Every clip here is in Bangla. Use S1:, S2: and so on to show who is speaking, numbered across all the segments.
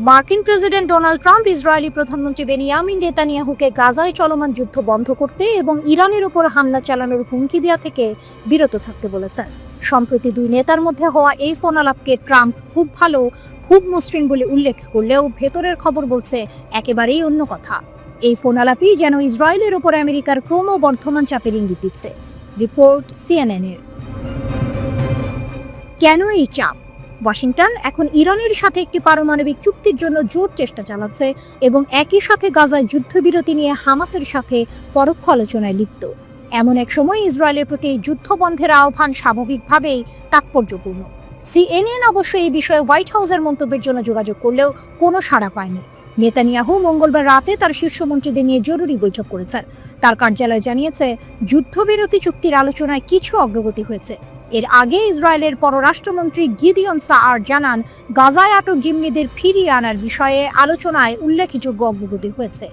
S1: মার্কিন প্রেসিডেন্ট ডোনাল্ড ট্রাম্প ইসরায়েলি প্রধানমন্ত্রী বেনিয়ামিন নেতানিয়াহুকে গাজায় চলমান যুদ্ধ বন্ধ করতে এবং ইরানের উপর হামলা চালানোর হুমকি দেওয়া থেকে বিরত থাকতে বলেছেন। সম্প্রতি দুই নেতার মধ্যে হওয়া এই ফোন আলাপকে ট্রাম্প খুব ভালো, খুব মসৃণ বলে উল্লেখ করলেও ভেতরের খবর বলছে একেবারেই অন্য কথা। এই ফোন আলাপই যেন ইসরায়েলের উপর আমেরিকার ক্রমবর্ধমান চাপের ইঙ্গিত দিচ্ছে। রিপোর্ট সিএনএন-এর। কেন এই চাপ? ওয়াশিংটন এখন ইরানের সাথে একটি পারমাণবিক চুক্তির জন্য জোর চেষ্টা চালাচ্ছে এবং একই সাথে গাজায় যুদ্ধবিরতি নিয়ে হামাসের সাথে পরোক্ষ আলোচনায় লিপ্ত। এমন এক সময় ইসরায়েলের প্রতি এই যুদ্ধ বন্ধের আহ্বান স্বাভাবিকভাবেই তাৎপর্যপূর্ণ। সিএনএন অবশ্য এই বিষয়ে হোয়াইট হাউসের মন্তব্যের জন্য যোগাযোগ করলেও কোনো সাড়া পায়নি। নেতানিয়াহু মঙ্গলবার রাতে তার শীর্ষ মন্ত্রীদের নিয়ে জরুরি বৈঠক করেছেন। তার কার্যালয় জানিয়েছে, যুদ্ধবিরতি চুক্তির আলোচনায় কিছু অগ্রগতি হয়েছে। এর আগে ইসরায়েলের পররাষ্ট্রমন্ত্রী গিদিয়ন সাআর জানান, গাজায় আটক জিম্মিদের ফিরিয়ে আনার বিষয়ে আলোচনায় উল্লেখযোগ্য অগ্রগতি হয়েছে।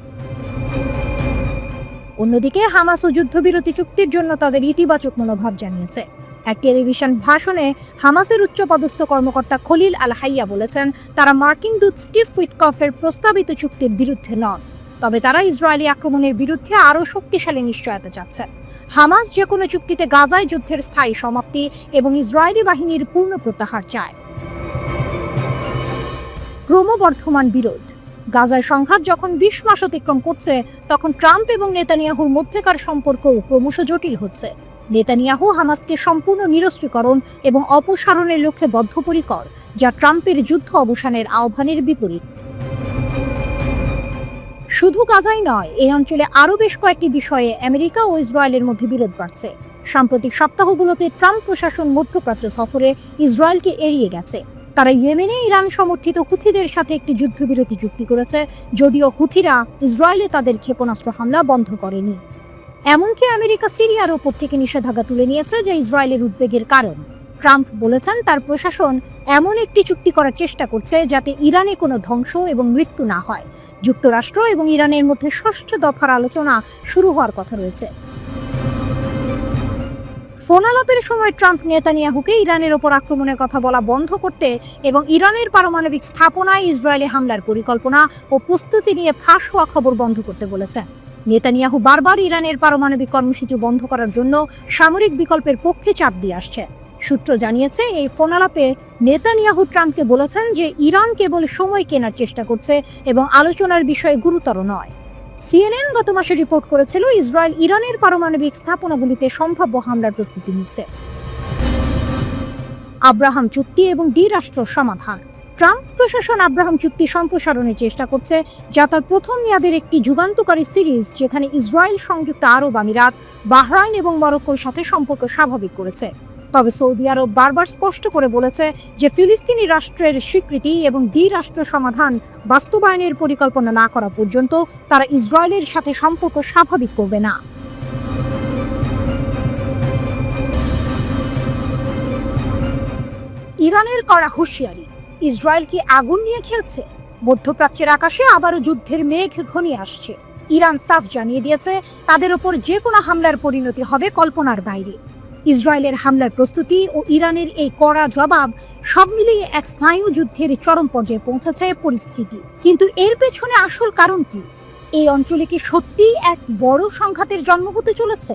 S1: অন্যদিকে হামাসও যুদ্ধবিরতি চুক্তির জন্য তাদের ইতিবাচক মনোভাব জানিয়েছে। এক টেলিভিশন ভাষণে হামাসের উচ্চপদস্থ কর্মকর্তা খলিল আল হাইয়া বলেছেন, তারা মার্কিন দূত স্টিভ উইটকফের প্রস্তাবিত চুক্তির বিরুদ্ধে নন, তবে তারা ইসরায়েলি আক্রমণের বিরুদ্ধে আরও শক্তিশালী নিশ্চয়তা চাচ্ছে। হামাস যে কোনো চুক্তিতে গাজায় যুদ্ধের স্থায়ী সমাপ্তি এবং ইসরায়েলি বাহিনীর পূর্ণ প্রত্যাহার চায়। ক্রমবর্ধমান বিরোধ। গাজায় সংঘাত যখন 20 মাস অতিক্রম করছে, তখন ট্রাম্প এবং নেতানিয়াহুর মধ্যেকার সম্পর্কও ক্রমশ জটিল হচ্ছে। নেতানিয়াহু হামাসকে সম্পূর্ণ নিরস্ত্রীকরণ এবং অপসারণের লক্ষ্যে বদ্ধপরিকর, যা ট্রাম্পের যুদ্ধ অবসানের আহ্বানের বিপরীত। শুধু গাজাই নয়, এই অঞ্চলে আরও বেশ কয়েকটি বিষয়ে আমেরিকা ও ইসরায়েলের মধ্যে বিরোধ বাড়ছে। সাম্প্রতিক সপ্তাহগুলোতে ট্রাম্প প্রশাসন মধ্যপ্রাচ্য সফরে ইসরায়েলকে এড়িয়ে গেছে। তারা ইয়েমেনে ইরান সমর্থিত হুথিদের সাথে একটি যুদ্ধবিরতি চুক্তি করেছে, যদিও হুথিরা ইসরায়েলে তাদের ক্ষেপণাস্ত্র হামলা বন্ধ করেনি। এমনকি আমেরিকা সিরিয়ার ওপর থেকে নিষেধাজ্ঞা তুলে নিয়েছে, যা ইসরায়েলের উদ্বেগের কারণ। ট্রাম্প বলেছেন, তার প্রশাসন এমন একটি চুক্তি করার চেষ্টা করছে যাতে ইরানে কোনো ধ্বংস এবং মৃত্যু না হয়। যুক্তরাষ্ট্র এবং ইরানের মধ্যে 6ষ্ঠ দফার আলোচনা শুরু হওয়ার কথা রয়েছে। ফোন আলাপের সময় ট্রাম্প নেতানিয়াহুকে ইরানের ওপর আক্রমণের কথা বলা বন্ধ করতে এবং ইরানের পারমাণবিক স্থাপনায় ইসরায়েলে হামলার পরিকল্পনা ও প্রস্তুতি নিয়ে ফাঁস হওয়া খবর বন্ধ করতে বলেছেন। নেতানিয়াহু বারবার ইরানের পারমাণবিক কর্মসূচি বন্ধ করার জন্য সামরিক বিকল্পের পক্ষে চাপ দিয়ে আসছে। সূত্র জানিয়েছে, এই ফোন আলাপে নেতানিয়াহু ট্রাম্পকে বলেছেন যে ইরান কেবল সময় কেনার চেষ্টা করছে এবং আলোচনার বিষয়ে গুরুতর নয়। সিএনএন গত মাসে রিপোর্ট করেছিল, ইসরায়েল ইরানের পারমাণবিক স্থাপনাগুলিতে সম্ভাব্য হামলার প্রস্তুতি নিচ্ছে। আব্রাহাম চুক্তি এবং দ্বিরাষ্ট্র সমাধান। ট্রাম্প প্রশাসন আব্রাহাম চুক্তি সম্প্রসারণের চেষ্টা করছে, যা তার প্রথম মেয়াদের একটি যুগান্তকারী সিরিজ, যেখানে ইসরায়েল সংযুক্ত আরব আমিরাত, বাহরাইন এবং মরক্কোর সাথে সম্পর্ক স্বাভাবিক করেছে। তবে সৌদি আরব বারবার স্পষ্ট করে বলেছে যে ফিলিস্তিনি রাষ্ট্রের স্বীকৃতি এবং দ্বিরাষ্ট্র সমাধান বাস্তবায়নের পরিকল্পনা না করা পর্যন্ত তারা ইসরায়েলের সাথে সম্পর্ক স্বাভাবিক করবে না। ইরানের কড়া হুঁশিয়ারি। ইসরায়েল কি আগুন নিয়ে খেলছে? মধ্যপ্রাচ্যের আকাশে আবারও যুদ্ধের মেঘ ঘনিয়ে আসছে। ইরান সাফ জানিয়ে দিয়েছে, তাদের ওপর যে কোনো হামলার পরিণতি হবে কল্পনার বাইরে। ইসরায়েলের হামলার প্রস্তুতি ও ইরানের এই কড়া জবাব সব মিলিয়ে এক স্নায়ু যুদ্ধের চরম পর্যায়ে পৌঁছেছে পরিস্থিতি। কিন্তু এর পেছনে আসল কারণ কি? এই অঞ্চলে কি সত্যিই এক বড় সংঘাতের জন্ম হতে চলেছে?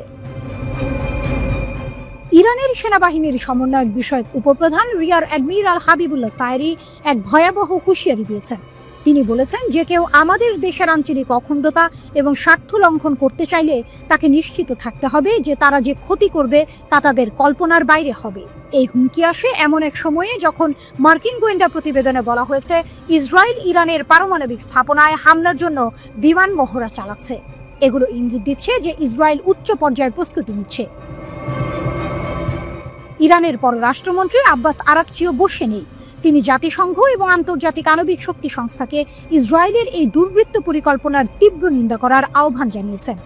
S1: ইরানের সেনাবাহিনীর সমন্বয়ক বিষয়ক উপপ্রধান রিয়ার অ্যাডমিরাল হাবিবুল্লাহ সায়েরি এক ভয়াবহ হুঁশিয়ারি দিয়েছেন। তিনি বলেছেন, যে কেউ আমাদের দেশের আঞ্চলিক অখণ্ডতা এবং স্বার্থ লঙ্ঘন করতে চাইলে তাকে নিশ্চিত থাকতে হবে যে তারা যে ক্ষতি করবে তা তাদের কল্পনার বাইরে হবে। এই হুমকি আসে এমন এক সময়ে যখন মার্কিন গোয়েন্দা প্রতিবেদনে বলা হয়েছে, ইসরায়েল ইরানের পারমাণবিক স্থাপনায় হামলার জন্য বিমান মহড়া চালাচ্ছে। এগুলো ইঙ্গিত দিচ্ছে যে ইসরায়েল উচ্চ পর্যায়ের প্রস্তুতি নিচ্ছে। ইরানের পররাষ্ট্রমন্ত্রী আব্বাস আরাকচিও বসে নেই। তিনি জাতিসংঘ এবং আন্তর্জাতিক আণবিক শক্তি সংস্থাকে ইসরায়েলের এই দুর্বৃত্ত পরিকল্পনার তীব্র নিন্দা করার আহ্বান জানিয়েছেন।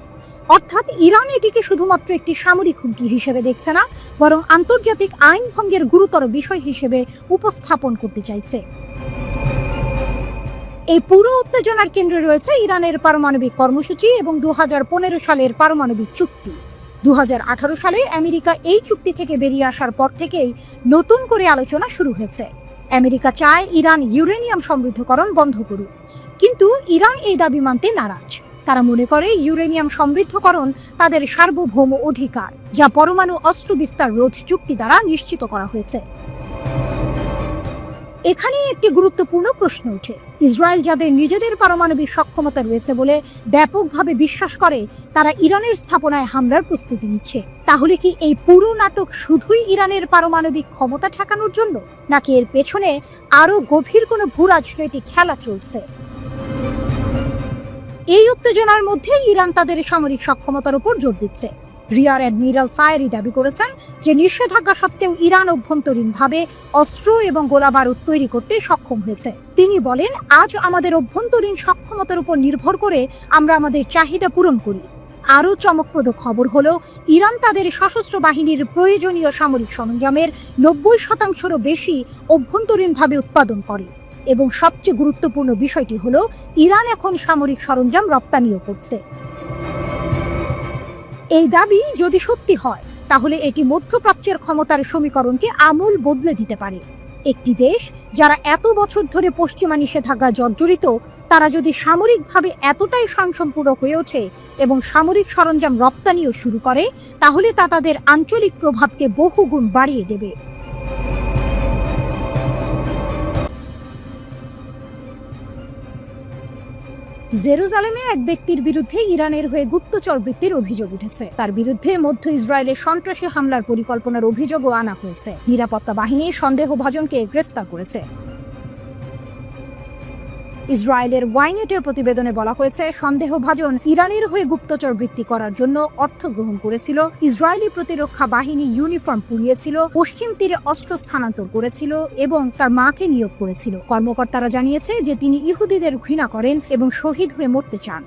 S1: অর্থাৎ ইরান এটিকে শুধুমাত্র একটি সামরিক হুমকি হিসেবে দেখছে না, বরং আন্তর্জাতিক আইন ভঙ্গের গুরুতর বিষয় হিসেবে উপস্থাপন করতে চাইছে। এই পুরো উত্তেজনার কেন্দ্রে রয়েছে ইরানের পারমাণবিক কর্মসূচি এবং 2015 সালের পারমাণবিক চুক্তি। 2018 সালে আমেরিকা এই চুক্তি থেকে বেরিয়ে আসার পর থেকেই নতুন করে আলোচনা শুরু হয়েছে। আমেরিকা চায় ইরান ইউরেনিয়াম সমৃদ্ধকরণ বন্ধ করুক, কিন্তু ইরান এই দাবি মানতে নারাজ। তারা মনে করে ইউরেনিয়াম সমৃদ্ধকরণ তাদের সার্বভৌম অধিকার, যা পরমাণু অস্ত্র বিস্তার রোধ চুক্তি দ্বারা নিশ্চিত করা হয়েছে। এখানেই একটি গুরুত্বপূর্ণ প্রশ্ন ওঠে। ইসরায়েল যাদের নিজেদের পারমাণবিক সক্ষমতা রয়েছে বলে ব্যাপকভাবে বিশ্বাস করে, তারা ইরানের স্থাপনায় হামলার প্রস্তুতি নিচ্ছে। তাহলে কি এই পুরো নাটক শুধুই ইরানের পারমাণবিক ক্ষমতা ঠেকানোর জন্য, নাকি এর পেছনে আরো গভীর কোনো ভূরাজনৈতিক খেলা চলছে? এই উত্তেজনার মধ্যে ইরান তাদের সামরিক সক্ষমতার উপর জোর দিচ্ছে। রিয়ার অ্যাডমিরাল সায়েরি দাবি করেছেন যে নিষেধাজ্ঞা সত্ত্বেও ইরান অভ্যন্তরীণভাবে অস্ত্র এবং গোলাবারুদ তৈরি করতে সক্ষম হয়েছে। তিনি বলেন, আজ আমাদের অভ্যন্তরীণ সক্ষমতার উপর নির্ভর করে আমরা আমাদের চাহিদা পূরণ করি। আরও চমকপ্রদ খবর হলো, ইরান তাদের সশস্ত্র বাহিনীর প্রয়োজনীয় সামরিক সরঞ্জামের 90%-রও বেশি অভ্যন্তরীণভাবে উৎপাদন করে, এবং সবচেয়ে গুরুত্বপূর্ণ বিষয়টি হলো ইরান এখন সামরিক সরঞ্জাম রপ্তানিও করছে। এই দাবি যদি সত্যি হয়, তাহলে এটি মধ্যপ্রাচ্যের ক্ষমতার সমীকরণকে আমূল বদলে দিতে পারে। একটি দেশ যারা এত বছর ধরে পশ্চিমা নিষেধাজ্ঞা জর্জরিত, তারা যদি সামরিকভাবে এতটাই স্বয়ংসম্পূর্ণ হয়ে ওঠে এবং সামরিক সরঞ্জাম রপ্তানিও শুরু করে, তাহলে তা তাদের আঞ্চলিক প্রভাবকে বহুগুণ বাড়িয়ে দেবে। জেরুজালেমে এক ব্যক্তির বিরুদ্ধে ইরানের হয়ে গুপ্তচর বৃত্তির অভিযোগ উঠেছে। তার বিরুদ্ধে মধ্য ইসরায়েলে সন্ত্রাসী হামলার পরিকল্পনার অভিযোগও আনা হয়েছে। নিরাপত্তা বাহিনী সন্দেহভাজনকে গ্রেফতার করেছে। ইসরায়েলের ওয়াইনেটের প্রতিবেদনে বলা হয়েছে, সন্দেহভাজন ইরানের হয়ে গুপ্তচর বৃত্তি করার জন্য অর্থ গ্রহণ করেছিল, ইসরায়েলি প্রতিরক্ষা বাহিনী ইউনিফর্ম পরিয়েছিল, পশ্চিম তীরে অস্ত্র স্থানান্তর করেছিল এবং তার মাকে নিয়োগ করেছিল। কর্মকর্তারা জানিয়েছে যে তিনি ইহুদিদের ঘৃণা করেন এবং শহীদ হয়ে মরতে চান।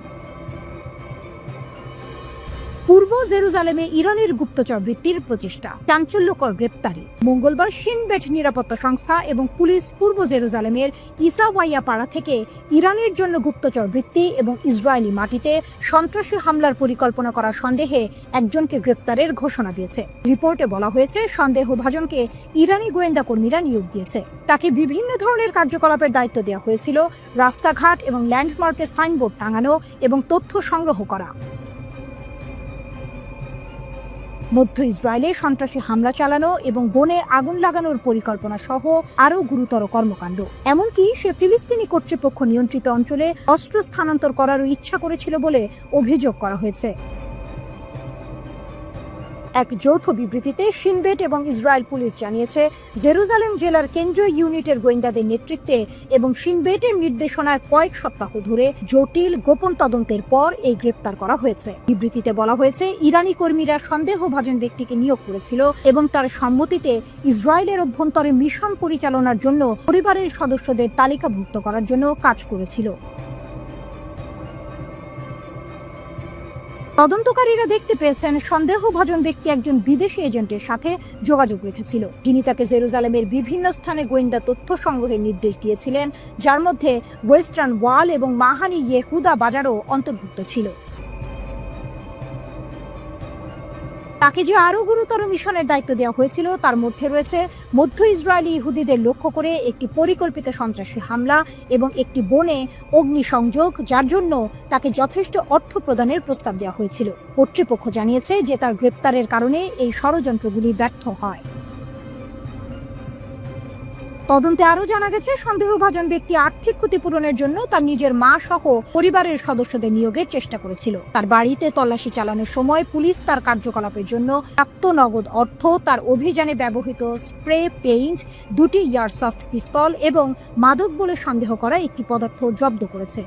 S1: পূর্ব জেরুজালেমে ইরানের গুপ্তচর বৃত্তির প্রচেষ্টা, চাঞ্চল্যকর গ্রেপ্তারি। মঙ্গলবার শিনবেট নিরাপত্তা সংস্থা এবং পুলিশ পূর্ব জেরুজালেমের ইসাওয়াইয়া পাড়া থেকে ইরানের জন্য গুপ্তচর বৃত্তি এবং ইসরায়েলি মাটিতে সন্ত্রাসী হামলার পরিকল্পনা করার সন্দেহে একজনকে গ্রেপ্তারের ঘোষণা দিয়েছে। রিপোর্টে বলা হয়েছে, সন্দেহভাজনকে ইরানি গোয়েন্দা কর্মীরা নিয়োগ দিয়েছে। তাকে বিভিন্ন ধরনের কার্যকলাপের দায়িত্ব দেওয়া হয়েছিল, রাস্তাঘাট এবং ল্যান্ডমার্কে সাইনবোর্ড টাঙানো এবং তথ্য সংগ্রহ করা। মধ্য ইসরায়েলে সন্ত্রাসী হামলা চালানো এবং বনে আগুন লাগানোর পরিকল্পনা সহ আরও গুরুতর কর্মকাণ্ড। এমনকি সে ফিলিস্তিনি কর্তৃপক্ষ নিয়ন্ত্রিত অঞ্চলে অস্ত্র স্থানান্তর করারও ইচ্ছা করেছিল বলে অভিযোগ করা হয়েছে। এক যৌথ বিবৃতিতে শিনবেট এবং ইসরায়েল পুলিশ জানিয়েছে, জেরুজালেম জেলার কেন্দ্রীয় ইউনিটের গোয়েন্দাদের নেতৃত্বে এবং শিনবেটের নির্দেশনায় কয়েক সপ্তাহ ধরে জটিল গোপন তদন্তের পর এই গ্রেপ্তার করা হয়েছে। বিবৃতিতে বলা হয়েছে, ইরানি কর্মীরা সন্দেহভাজন ব্যক্তিকে নিয়োগ করেছিল এবং তার সম্মতিতে ইসরায়েলের অভ্যন্তরে মিশন পরিচালনার জন্য পরিবারের সদস্যদের তালিকাভুক্ত করার জন্য কাজ করেছিল। তদন্তকারীরা দেখতে পেয়েছেন, সন্দেহভাজন ব্যক্তি একজন বিদেশি এজেন্টের সাথে যোগাযোগ রেখেছিল, যিনি তাকে জেরুজালেমের বিভিন্ন স্থানে গোয়েন্দা তথ্য সংগ্রহের নির্দেশ দিয়েছিলেন, যার মধ্যে ওয়েস্টার্ন ওয়াল এবং মাহানি ইয়েহুদা বাজারও অন্তর্ভুক্ত ছিল। তাকে যে আরও গুরুতর মিশনের দায়িত্ব দেওয়া হয়েছিল, তার মধ্যে রয়েছে মধ্য ইসরায়েলি ইহুদিদের লক্ষ্য করে একটি পরিকল্পিত সন্ত্রাসী হামলা এবং একটি বনে অগ্নিসংযোগ, যার জন্য তাকে যথেষ্ট অর্থ প্রদানের প্রস্তাব দেওয়া হয়েছিল। কর্তৃপক্ষ জানিয়েছে যে তার গ্রেপ্তারের কারণে এই ষড়যন্ত্রগুলি ব্যর্থ হয়। তদন্তে আরও জানা গেছে, সন্দেহভাজন ব্যক্তি আর্থিক ক্ষতিপূরণের জন্য তার নিজের মা সহ পরিবারের সদস্যদের নিয়োগের চেষ্টা করেছিল। তার বাড়িতে তল্লাশি চালানোর সময় পুলিশ তার কার্যকলাপের জন্য প্রাপ্ত নগদ অর্থ, তার অভিযানে ব্যবহৃত স্প্রে পেইন্ট, 2টি এয়ারসফট পিস্তল এবং মাদক বলে সন্দেহ করা একটি পদার্থ জব্দ করেছে।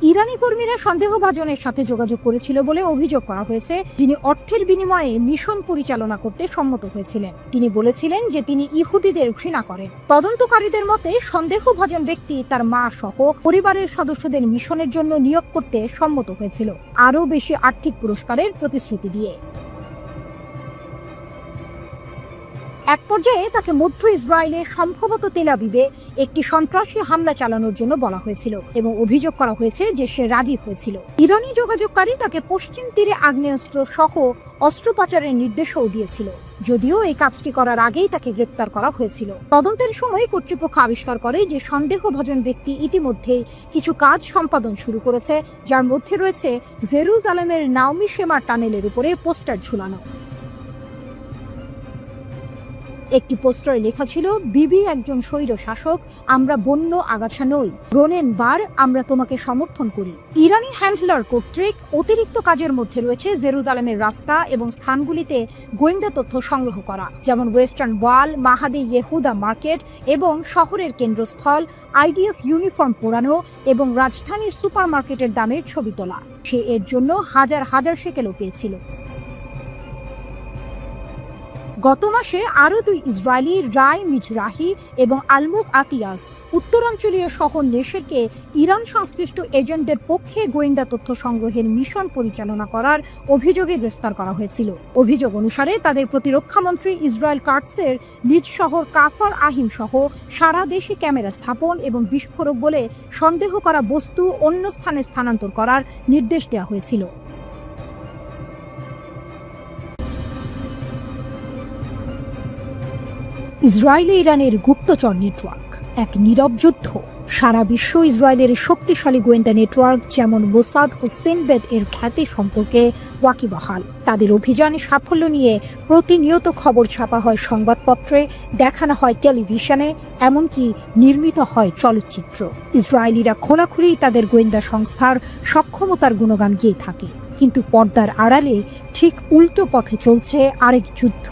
S1: ইরানি কর্মীরা সন্দেহভাজনের সাথে যোগাযোগ করেছিল বলে অভিযোগ করা হয়েছে, যিনি অর্থের বিনিময়ে মিশন পরিচালনা করতে সম্মত হয়েছিলেন। তিনি বলেছিলেন যে তিনি ইহুদিদের ঘৃণা করেন। তদন্তকারীদের মতে, সন্দেহভাজন ব্যক্তি তার মা সহ পরিবারের সদস্যদের মিশনের জন্য নিয়োগ করতে সম্মত হয়েছিল, আরও বেশি আর্থিক পুরস্কারের প্রতিশ্রুতি দিয়ে। এক পর্যায়ে তাকে মধ্য ইসরায়েলে, সম্ভবত তেল আবিবে, একটি সন্ত্রাসী হামলা চালানোর জন্য বলা হয়েছিল এবং অভিযোগ করা হয়েছে যে সে রাজি হয়েছিল। ইরানি যোগাযোগকারী তাকে পশ্চিম তীরে আগ্নেয়াস্ত্র সহ অস্ত্র পাচারের নির্দেশও দিয়েছিল। যদিও এই কাজটি করার আগেই তাকে গ্রেপ্তার করা হয়েছিল। তদন্তের সময় কর্তৃপক্ষ আবিষ্কার করে যে সন্দেহভাজন ব্যক্তি ইতিমধ্যেই কিছু কাজ সম্পাদন শুরু করেছে, যার মধ্যে রয়েছে জেরুজালেমের নাওমি শেমার টানেলের উপরে পোস্টার ঝুলানো। একটি পোস্টারে লেখা ছিল, বিবি একজন স্বৈর শাসক, আমরা বন্য আগাছা নই, রোনেন বার, আমরা তোমাকে সমর্থন করি। ইরানি হ্যান্ডলার কর্তৃক অতিরিক্ত কাজের মধ্যে রয়েছে জেরুজালেমের রাস্তা এবং স্থানগুলিতে গোয়েন্দা তথ্য সংগ্রহ করা, যেমন ওয়েস্টার্ন ওয়াল, মাহাদি ইয়েহুদা মার্কেট এবং শহরের কেন্দ্রস্থল, আইডিএফ ইউনিফর্ম পোড়ানো এবং রাজধানীর সুপারমার্কেটের দামের ছবি তোলা। সে এর জন্য হাজার হাজার শেকেলও পেয়েছিল। গত মাসে আরও 2 ইসরায়েলি, রায় মিজরাহি এবং আলমুক আতিয়াস, উত্তরাঞ্চলীয় শহর নেশেরকে ইরান সংশ্লিষ্ট এজেন্টদের পক্ষে গোয়েন্দা তথ্য সংগ্রহের মিশন পরিচালনা করার অভিযোগে গ্রেফতার করা হয়েছিল। অভিযোগ অনুসারে তাদের প্রতিরক্ষামন্ত্রী ইসরায়েল কাটসের নিজ শহর কাফার আহিম সহ সারা দেশে ক্যামেরা স্থাপন এবং বিস্ফোরক বলে সন্দেহ করা বস্তু অন্য স্থানে স্থানান্তর করার নির্দেশ দেওয়া হয়েছিল। ইসরায়েলে ইরানের গুপ্তচর নেটওয়ার্ক এক নীরব যুদ্ধ। সারা বিশ্ব ইসরায়েলের শক্তিশালী গোয়েন্দা নেটওয়ার্ক যেমন মোসাদ ও সিনবেদ এর খ্যাতি সম্পর্কে ওয়াকিবহাল। তাদের অভিযান সাফল্য নিয়ে প্রতিনিয়ত খবর ছাপা হয় সংবাদপত্রে, দেখানো হয় টেলিভিশনে, এমনকি নির্মিত হয় চলচ্চিত্র। ইসরায়েলিরা খোলাখুলি তাদের গোয়েন্দা সংস্থার সক্ষমতার গুণগান গেয়ে থাকে, কিন্তু পর্দার আড়ালে ঠিক উল্টো পথে চলছে আরেক যুদ্ধ,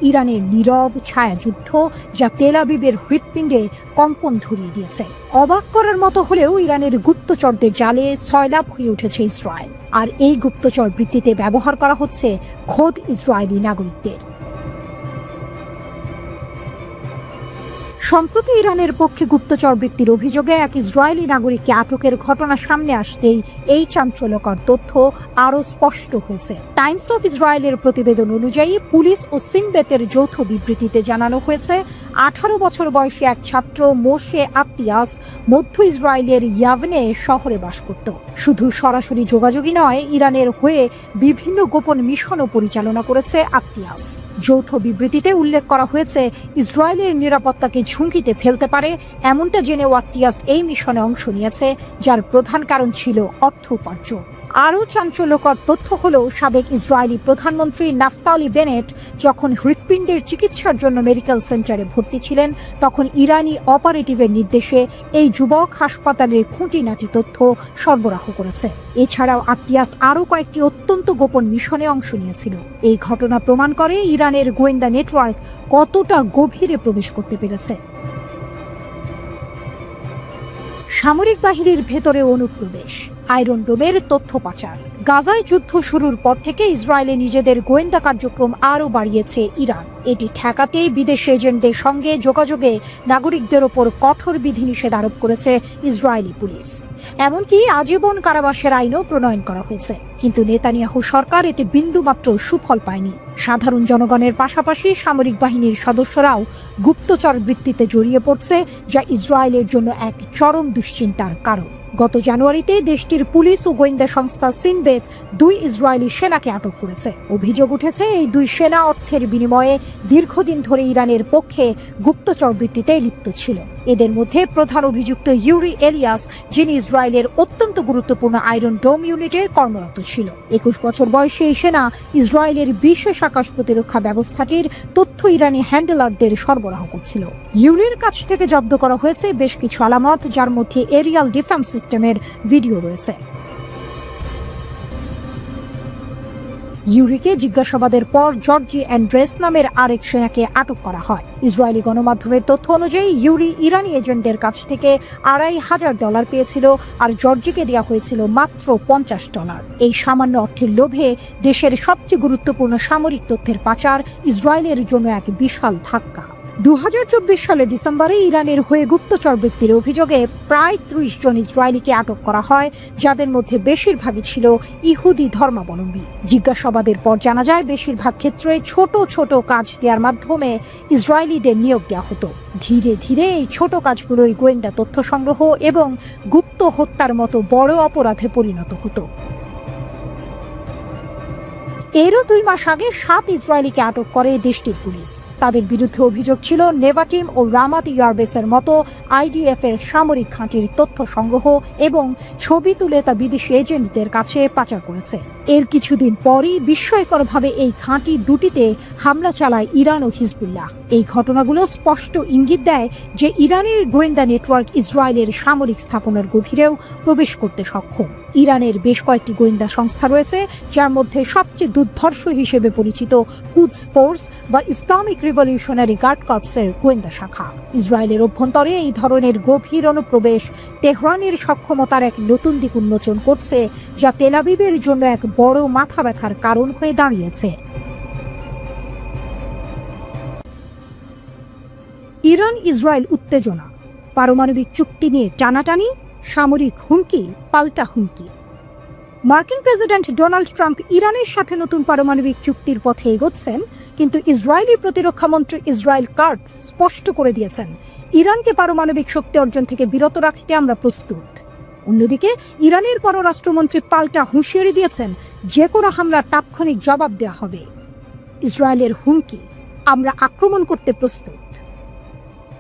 S1: ইরানের নীরব ছায়াযুদ্ধ, যা তেল আবিবের হৃৎপিণ্ডে কম্পন ধরিয়ে দিয়েছে। অবাক করার মতো হলেও ইরানের গুপ্তচরদের জালে সয়লাভ হয়ে উঠেছে ইসরায়েল, আর এই গুপ্তচর বৃত্তিতে ব্যবহার করা হচ্ছে খোদ ইসরায়েলি নাগরিকদের। সম্প্রতি ইরানের পক্ষে গুপ্তচর বৃত্তির অভিযোগে এক ইসরায়েলি নাগরিককে আটকের ঘটনা সামনে আসতেই এই চাঞ্চল্যকর তথ্য আরও স্পষ্ট হয়েছে। টাইমস অফ ইসরায়েলের প্রতিবেদন অনুযায়ী পুলিশ ও সিনবেতের যৌথ বিবৃতিতে জানানো হয়েছে, 18 বছর বয়সী এক ছাত্র মোশে আতিয়াস মধ্য ইসরায়েলের ইয়াভনে শহরে বাস করত। শুধু সরাসরি যোগাযোগই নয়, ইরানের হয়ে বিভিন্ন গোপন মিশনও পরিচালনা করেছে আতিয়াস। যৌথ বিবৃতিতে উল্লেখ করা হয়েছে, ইসরায়েলের নিরাপত্তাকে ঝুঁকিতে ফেলতে পারে এমনটা জেনেও আতিয়াস এই মিশনে অংশ নিয়েছে, যার প্রধান কারণ ছিল অর্থ উপার্জন। আরও চাঞ্চল্যকর তথ্য হল, সাবেক ইসরায়েলি প্রধানমন্ত্রী নাফতালি বেনেট যখন হৃৎপিণ্ডের চিকিৎসার জন্য মেডিকেল সেন্টারে ভর্তি ছিলেন, তখন ইরানি অপারেটিভের নির্দেশে এই যুবক হাসপাতালের খুঁটিনাটি তথ্য সরবরাহ করেছে। এছাড়াও আতিয়াস আরও কয়েকটি অত্যন্ত গোপন মিশনে অংশ নিয়েছিল। এই ঘটনা প্রমাণ করে ইরানের গোয়েন্দা নেটওয়ার্ক কতটা গভীরে প্রবেশ করতে পেরেছে। সামরিক বাহিনীর ভেতরে অনুপ্রবেশ, আয়রন ডোমের তথ্য পাচার। গাজায় যুদ্ধ শুরুর পর থেকে ইসরায়েলে নিজেদের গোয়েন্দা কার্যক্রম আরও বাড়িয়েছে ইরান। এটি ঠেকাতে বিদেশি এজেন্টদের সঙ্গে যোগাযোগে নাগরিকদের ওপর কঠোর বিধিনিষেধ আরোপ করেছে ইসরায়েলি পুলিশ। এমনকি আজীবন কারাবাসের আইনও প্রণয়ন করা হয়েছে, কিন্তু নেতানিয়াহু সরকার এতে বিন্দুমাত্র সুফল পায়নি। সাধারণ জনগণের পাশাপাশি সামরিক বাহিনীর সদস্যরাও গুপ্তচর বৃত্তিতে জড়িয়ে পড়ছে, যা ইসরায়েলের জন্য এক চরম দুশ্চিন্তার কারণ। গত জানুয়ারিতে দেশটির পুলিশ ও গোয়েন্দা সংস্থা সিনবেত 2 ইসরায়েলি সেনাকে আটক করেছে। অভিযোগ উঠেছে, এই 2 সেনা অর্থের বিনিময়ে দীর্ঘদিন ধরে ইরানের পক্ষে গুপ্তচর বৃত্তিতে লিপ্ত ছিল। এদের মধ্যে প্রধান অভিযুক্ত ইউরি এলিয়াস, যিনি ইসরায়েলের অত্যন্ত গুরুত্বপূর্ণ আয়রন ডোম ইউনিটে কর্মরত ছিল। 21 বছর বয়সী এই সেনা ইসরায়েলের বিশেষ আকাশ প্রতিরক্ষা ব্যবস্থাটির তথ্য ইরানি হ্যান্ডলারদের সরবরাহ করছিল। ইউরির কাছ থেকে জব্দ করা হয়েছে বেশ কিছু আলামত, যার মধ্যে এরিয়াল ডিফেন্স সিস্টেমের ভিডিও রয়েছে। ইউরিকে জিজ্ঞাসাবাদের পর জর্জি অ্যান্ড্রেস নামের আরেক সেনাকে আটক করা হয়। ইসরায়েলি গণমাধ্যমের তথ্য অনুযায়ী ইউরি ইরানি এজেন্টদের কাছ থেকে $2,500 পেয়েছিল, আর জর্জিকে দেওয়া হয়েছিল মাত্র $50। এই সামান্য অর্থের লোভে দেশের সবচেয়ে গুরুত্বপূর্ণ সামরিক তথ্যের পাচার ইসরায়েলের জন্য এক বিশাল ধাক্কা। 2024 সালের ডিসেম্বরে ইরানের হয়ে গুপ্তচর বৃত্তির অভিযোগে প্রায় 30 জন ইসরায়েলিকে আটক করা হয়, যাদের মধ্যে বেশিরভাগই ছিল ইহুদি ধর্মাবলম্বী। জিজ্ঞাসাবাদের পর জানা যায়, বেশিরভাগ ক্ষেত্রে ছোট ছোট কাজ দেওয়ার মাধ্যমে ইসরায়েলিদের নিয়োগ দেওয়া হতো। ধীরে ধীরে এই ছোট কাজগুলোই গোয়েন্দা তথ্য সংগ্রহ এবং গুপ্ত হত্যার মতো বড় অপরাধে পরিণত হতো। এরও 2 মাস আগে 7 ইসরায়েলিকে আটক করে দেশটির পুলিশ। তাদের বিরুদ্ধে অভিযোগ ছিল নেভাটিম ও রামাত এয়ারবেসের মতো আইডিএফ এর সামরিক ঘাঁটির তথ্য সংগ্রহ এবং ছবি তুলে তা বিদেশি এজেন্টদের কাছে পাচার করেছে। এর কিছুদিন পরই বিস্ময়করভাবে এই ঘাঁটি দুটিতে হামলা চালায় ইরান ও হিজবুল্লাহ। এই ঘটনাগুলো স্পষ্ট ইঙ্গিত দেয় যে ইরানের গোয়েন্দা নেটওয়ার্ক ইসরায়েলের সামরিক স্থাপনার গভীরেও প্রবেশ করতে সক্ষম। ইরানের বেশ কয়েকটি গোয়েন্দা সংস্থা রয়েছে, যার মধ্যে সবচেয়ে দুর্ধর্ষ হিসেবে পরিচিত কুদস ফোর্স বা ইসলামিক রিভলিউশনারি গার্ড কর্পসের গোয়েন্দা শাখা। ইসরায়েলের অভ্যন্তরে এই ধরনের গভীর অনুপ্রবেশ তেহরানের সক্ষমতার এক নতুন দিক উন্মোচন করছে, যা তেল আবিবের জন্য এক বড় মাথা ব্যথার কারণ হয়ে দাঁড়িয়েছে। ইরান ইসরায়েল উত্তেজনা, পারমাণবিক চুক্তি নিয়ে টানাটানি, সামরিক হুমকি পাল্টা হুমকি। মার্কিন প্রেসিডেন্ট ডোনাল্ড ট্রাম্প ইরানের সাথে নতুন পারমাণবিক চুক্তির পথে এগোচ্ছেন, কিন্তু ইসরায়েলি প্রতিরক্ষামন্ত্রী ইসরায়েল কাটজ স্পষ্ট করে দিয়েছেন, ইরানকে পারমাণবিক শক্তি অর্জন থেকে বিরত রাখতে আমরা প্রস্তুত। অন্যদিকে ইরানের পররাষ্ট্রমন্ত্রী পাল্টা হুঁশিয়ারি দিয়েছেন, যে কোনো হামলার তাৎক্ষণিক জবাব দেওয়া হবে। ইসরায়েলের হুমকি, আমরা আক্রমণ করতে প্রস্তুত।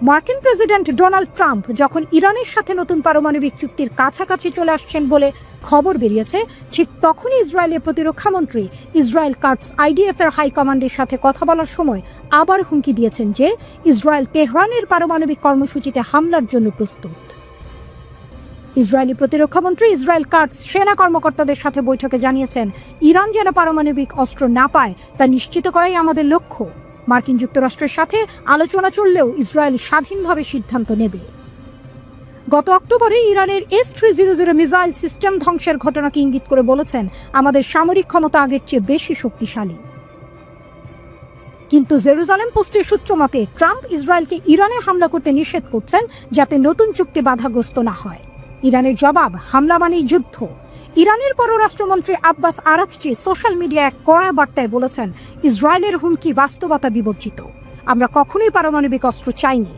S1: মার্কিন প্রেসিডেন্ট ডোনাল্ড ট্রাম্প যখন ইরানের সাথে নতুন পারমাণবিক চুক্তির কাছাকাছি চলে আসছেন বলে খবর বেরিয়েছে, ঠিক তখনই ইসরায়েলের প্রতিরক্ষামন্ত্রী ইসরায়েল কাটজ আইডিএফ এর হাইকমান্ডের সাথে কথা বলার সময় আবার হুমকি দিয়েছেন যে ইসরায়েল তেহরানের পারমাণবিক কর্মসূচিতে হামলার জন্য প্রস্তুত। ইসরায়েলি প্রতিরক্ষামন্ত্রী ইসরায়েল কাটজ সেনা কর্মকর্তাদের সাথে বৈঠকে জানিয়েছেন, ইরান যেন পারমাণবিক অস্ত্র না পায় তা নিশ্চিত করাই আমাদের লক্ষ্য। মার্কিন যুক্তরাষ্ট্রের সাথে আলোচনা চললেও ইসরায়েল স্বাধীনভাবে সিদ্ধান্ত নেবে। গত অক্টোবরে ইরানের S-300 মিসাইল সিস্টেম ধ্বংসের ঘটনাকে ইঙ্গিত করে বলেছেন, আমাদের সামরিক ক্ষমতা আগের চেয়ে বেশি শক্তিশালী। কিন্তু জেরুজালেম পোস্টের সূত্র মতে ট্রাম্প ইসরায়েলকে ইরানে হামলা করতে নিষেধ করছেন, যাতে নতুন চুক্তি বাধাগ্রস্ত না হয়। ইরানের জবাব, হামলা মানেই যুদ্ধ। ইরানের পররাষ্ট্রমন্ত্রী আব্বাস আরাকচি সোশ্যাল মিডিয়ায় এক কড়া বার্তায় বলেছেন, ইসরায়েলের হুমকি বাস্তবতা বিবর্জিত, আমরা কখনোই পারমাণবিক অস্ত্র চাইনি।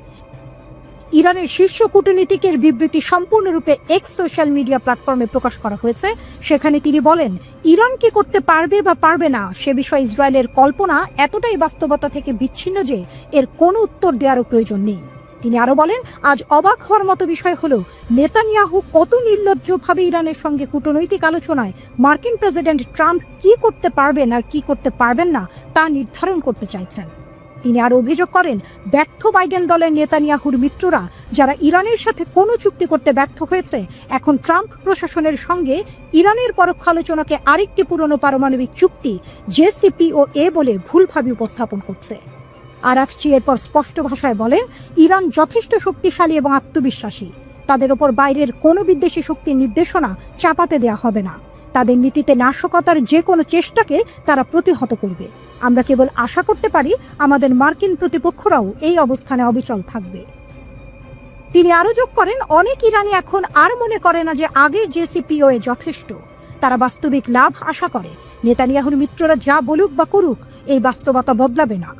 S1: ইরানের শীর্ষ কূটনীতিকের বিবৃতি সম্পূর্ণরূপে এক্স সোশ্যাল মিডিয়া প্ল্যাটফর্মে প্রকাশ করা হয়েছে। সেখানে তিনি বলেন, ইরান কি করতে পারবে বা পারবে না সে বিষয়ে ইসরায়েলের কল্পনা এতটাই বাস্তবতা থেকে বিচ্ছিন্ন যে এর কোনো উত্তর দেওয়ারও প্রয়োজন নেই। তিনি আরো বলেন, আজ অবাক হওয়ার মতো বিষয় হলো নেতানিয়াহু কত নির্লজ্জভাবে ইরানের সঙ্গে কূটনৈতিক আলোচনায় মার্কিন প্রেসিডেন্ট ট্রাম্প কি করতে পারবেন আর কি করতে পারবেন না তা নির্ধারণ করতে চাইছেন। তিনি আরো অভিযোগ করেন, ব্যর্থ বাইডেন দলের নেতানিয়াহুর মিত্ররা যারা ইরানের সাথে কোনো চুক্তি করতে ব্যর্থ হয়েছে, এখন ট্রাম্প প্রশাসনের সঙ্গে ইরানের পরোক্ষ আলোচনাকে আরেকটি পুরনো পারমাণবিক চুক্তি JCPOA বলে ভুলভাবে উপস্থাপন করছে। আরাকচি এরপর স্পষ্ট ভাষায় বলেন, ইরান যথেষ্ট শক্তিশালী এবং আত্মবিশ্বাসী, তাদের ওপর বাইরের কোনো বিদ্বেষী শক্তির নির্দেশনা চাপাতে দেয়া হবে না। তাদের নীতিতে নাশকতার যে কোনো চেষ্টাকে তারা প্রতিহত করবে। আমরা কেবল আশা করতে পারি আমাদের মার্কিন প্রতিপক্ষরাও এই অবস্থানে অবিচল থাকবে। তিনি আরো যোগ করেন, অনেক ইরানি এখন আর মনে করে না যে আগের JCPOA যথেষ্ট। তারা বাস্তবিক লাভ আশা করে। নেতানিয়াহুর মিত্ররা যা বলুক বা করুক, এই বাস্তবতা বদলাবে না।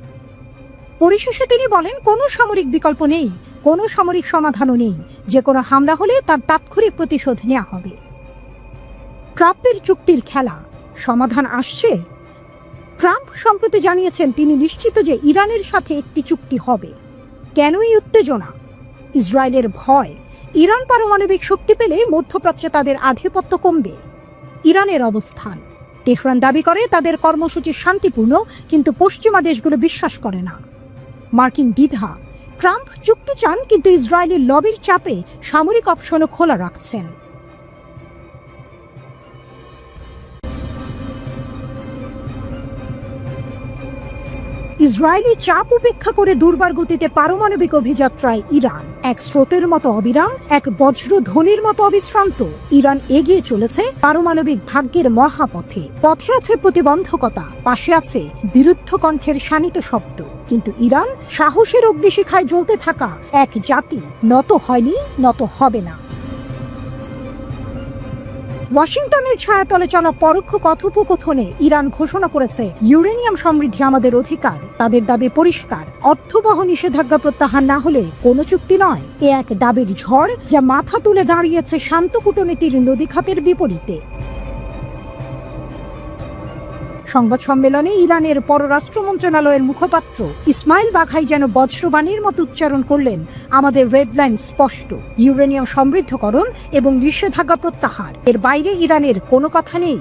S1: পরিশেষে তিনি বলেন, কোনো সামরিক বিকল্প নেই, কোনো সামরিক সমাধানও নেই। যে কোনো হামলা হলে তার তাৎক্ষণিক প্রতিশোধ নেওয়া হবে। ট্রাম্পের চুক্তির খেলা, সমাধান আসছে। ট্রাম্প সম্প্রতি জানিয়েছেন তিনি নিশ্চিত যে ইরানের সাথে একটি চুক্তি হবে। কেন এই উত্তেজনা? ইসরায়েলের ভয়, ইরান পারমাণবিক শক্তি পেলে মধ্যপ্রাচ্যে তাদের আধিপত্য কমবে। ইরানের অবস্থান, তেহরান দাবি করে তাদের কর্মসূচি শান্তিপূর্ণ, কিন্তু পশ্চিমা দেশগুলো বিশ্বাস করে না। মার্কিন দ্বিধা, ট্রাম্প চুক্তি চান কিন্তু ইসরায়েলের লবির চাপে সামরিক অপশনও খোলা রাখছেন। ইসরায়েলি চাপ উপেক্ষা করে দুর্বার গতিতে পারমাণবিক অভিযাত্রায় ইরান, এক স্রোতের মতো অবিরাম, এক বজ্রধ্বনির মতো অবিশ্রান্ত। ইরান এগিয়ে চলেছে পারমাণবিক ভাগ্যের মহাপথে। পথে আছে প্রতিবন্ধকতা, পাশে আছে বিরুদ্ধ কণ্ঠের শানিত শব্দ, কিন্তু ইরান সাহসের অগ্নিশিখায় জ্বলতে থাকা এক জাতি, নত হয়নি, নত হবে না। ওয়াশিংটনের ছায়াতলে চলা পরোক্ষ কথোপকথনে ইরান ঘোষণা করেছে, ইউরেনিয়াম সমৃদ্ধি আমাদের অধিকার। তাদের দাবি পরিষ্কার, অর্থবহ নিষেধাজ্ঞা প্রত্যাহার না হলে কোনো চুক্তি নয়। এ এক দাবির ঝড় যা মাথা তুলে দাঁড়িয়েছে শান্ত কূটনীতির নদীখাতের বিপরীতে। সংবাদ সম্মেলনে ইরানের পররাষ্ট্র মন্ত্রণালয়ের মুখপাত্র ইসমাইল বাঘাই যেন বজ্রবাণীর মতো উচ্চারণ করলেন, আমাদের রেড লাইন স্পষ্ট, ইউরেনিয়াম সমৃদ্ধকরণ এবং নিষেধাজ্ঞা প্রত্যাহার, এর বাইরে ইরানের কোনো কথা নেই।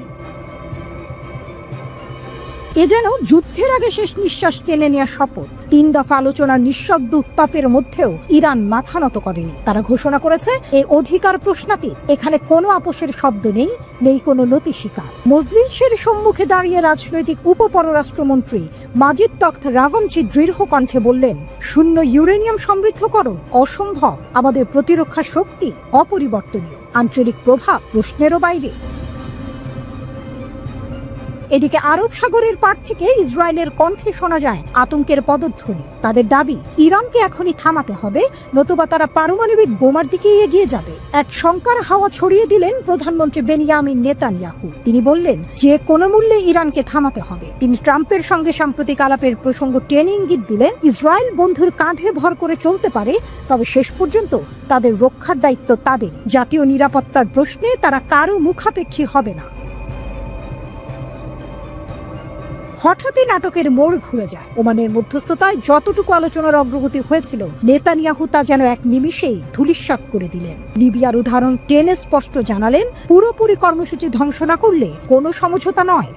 S1: এ যেন যুদ্ধের আগে শেষ নিঃশ্বাস টেনে নেওয়া শপথ। 3 দফা আলোচনার নিঃশব্দ উত্তাপের মধ্যেও ইরান মাথা নত করেনি। তারা ঘোষণা করেছে, এই অধিকার প্রশ্নাতীত, এখানে কোনো আপোষের শব্দ নেই, নেই কোনো নতি স্বীকার। মজলিসের সম্মুখে দাঁড়িয়ে রাজনৈতিক উপপররাষ্ট্রমন্ত্রী মাজিদ তখত রাভানচি দৃঢ় কণ্ঠে বললেন, শূন্য ইউরেনিয়াম সমৃদ্ধকরণ অসম্ভব, আমাদের প্রতিরক্ষা শক্তি অপরিবর্তনীয়, আঞ্চলিক প্রভাব প্রশ্নেরও বাইরে। এদিকে আরব সাগরের পার থেকে ইসরায়েলের কণ্ঠে শোনা যায় আতঙ্কের পদধ্বনি। তাদের দাবি, ইরানকে এখনই থামাতে হবে, নতুবা তারা পারমাণবিক বোমার দিকে এগিয়ে যাবে। এক শঙ্কার হাওয়া ছড়িয়ে দিলেন প্রধানমন্ত্রী বেনিয়ামিন নেতানিয়াহু। তিনি বললেন, যে কোনো মূল্যে ইরানকে থামাতে হবে। তিনি ট্রাম্পের সঙ্গে সাম্প্রতিক আলাপের প্রসঙ্গ টেনে ইঙ্গিত দিলেন, ইসরায়েল বন্ধুর কাঁধে ভর করে চলতে পারে, তবে শেষ পর্যন্ত তাদের রক্ষার দায়িত্ব তাদের। জাতীয় নিরাপত্তার প্রশ্নে তারা কারো মুখাপেক্ষী হবে না। হঠাৎই নাটকের মোড় ঘুরে যায়। ওমানের মধ্যস্থতায় যতটুকু আলোচনার অগ্রগতি হয়েছিল, নেতানিয়াহু তা যেন এক নিমিষেই ধূলিসাৎ করে দিলেন। লিবিয়ার উদাহরণ টেনে স্পষ্ট জানালেন, পুরোপুরি কর্মসূচি ধ্বংস না করলে কোনো সমঝোতা নয়।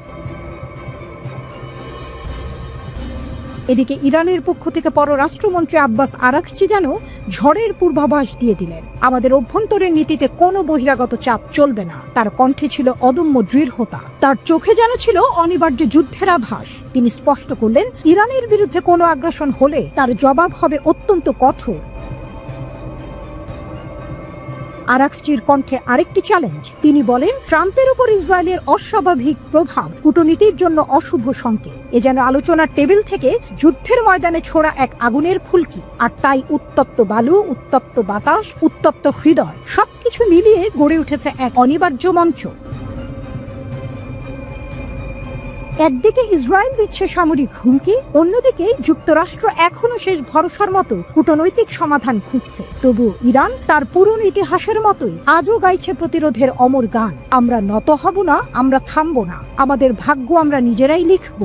S1: এদিকে ইরানের পক্ষ থেকে পররাষ্ট্রমন্ত্রী আব্বাস আরাকচি যেন ঝড়ের পূর্বাভাস দিয়ে দিলেন, আমাদের অভ্যন্তরীণ নীতিতে কোনো বহিরাগত চাপ চলবে না। তার কণ্ঠে ছিল অদম্য দৃঢ়তা, তার চোখে যেন ছিল অনিবার্য যুদ্ধের আভাস। তিনি স্পষ্ট করলেন, ইরানের বিরুদ্ধে কোনো আগ্রাসন হলে তার জবাব হবে অত্যন্ত কঠোর। আরাকচির কণ্ঠে আরেকটি চ্যালেঞ্জ। তিনি বলেন, ট্রাম্পের উপর ইসরায়েলের অস্বাভাবিক প্রভাব কূটনীতির জন্য অশুভ সংকেত। এ যেন আলোচনার টেবিল থেকে যুদ্ধের ময়দানে ছোড়া এক আগুনের ফুলকি। আর তাই উত্তপ্ত বালু, উত্তপ্ত বাতাস, উত্তপ্ত হৃদয় সবকিছু মিলিয়ে গড়ে উঠেছে এক অনিবার্য মঞ্চ। একদিকে ইসরায়েল দিচ্ছে সামরিক হুমকি, অন্যদিকে যুক্তরাষ্ট্র এখনো শেষ ভরসার মতো কূটনৈতিক সমাধান খুঁজছে। তবু ইরান তার পুরনো ইতিহাসের মতোই আজও গাইছে প্রতিরোধের অমর গান, আমরা নত হব না, আমরা থামব না, আমাদের ভাগ্য আমরা নিজেরাই লিখব।